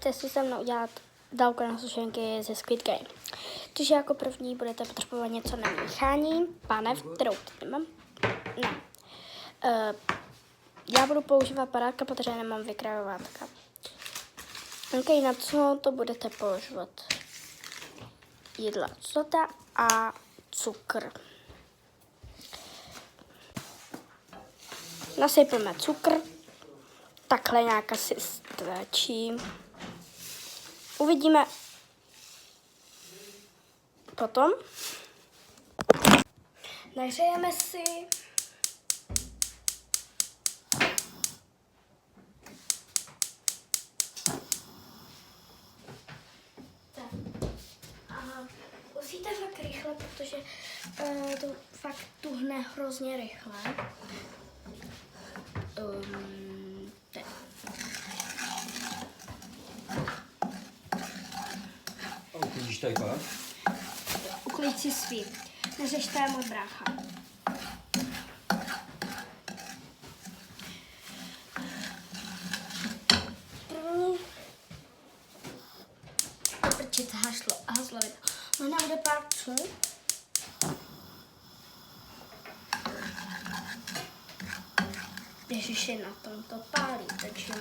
pojďte si se mnou udělat dálku na sušenky ze Squid Game. Takže jako první budete potřebovat něco na míchání, pánev, kterou nemám. Ne. Já budu používat padáka, protože nemám vykrajovátka. OK, na co to budete používat? Jídla, soda a cukr. Nasypeme cukr. Takhle nějak asi stačí. Uvidíme potom. Nahřejeme si. Tak. A musíte fakt rychle, protože to fakt tuhne hrozně rychle. Uklidíš tady pak? Uklid si svý. Neřešte je můj brácha. První. Prčit haslovit. Možná bude pár psů. Ježiši, na tom to pálí, takže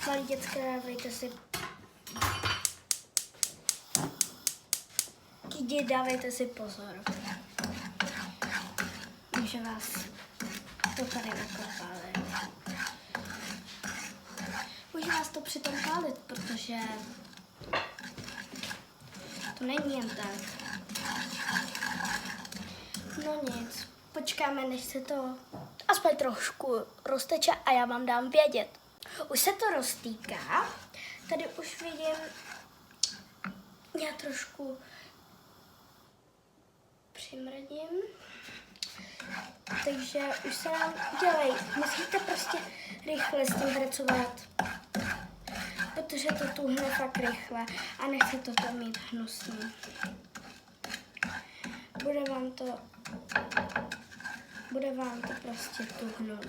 malí dětské, dávejte si dávejte si pozor, že vás to tady nakopálit. Může vás to přitom pálit, protože to není jen tak. No nic, počkáme, než se to aspoň trošku rozteče a já vám dám vědět. Už se to roztýká, tady už vidím, já trošku přimrdím, takže už se nám dělej. Musíte prostě rychle s tím hracovat, protože to tuhne fakt rychle a nechcete to mít hnusný. Bude vám to prostě tuhnout.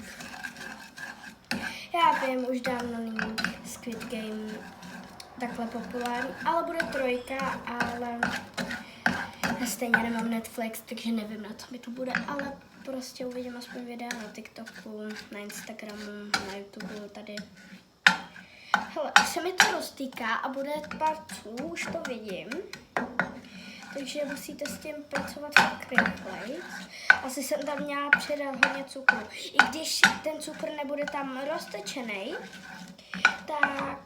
Já vím, už dávno není Squid Game takhle populární, ale bude 3, ale já stejně nemám Netflix, takže nevím, na co mi to bude, ale prostě uvidím aspoň videa na TikToku, na Instagramu, na YouTube, tady. Hele, už se mi to roztýká a bude pár psů, už to vidím. Takže musíte s tím pracovat tak rychleji. Asi jsem tam měla přidat hodně cukru. I když ten cukr nebude tam roztečený, tak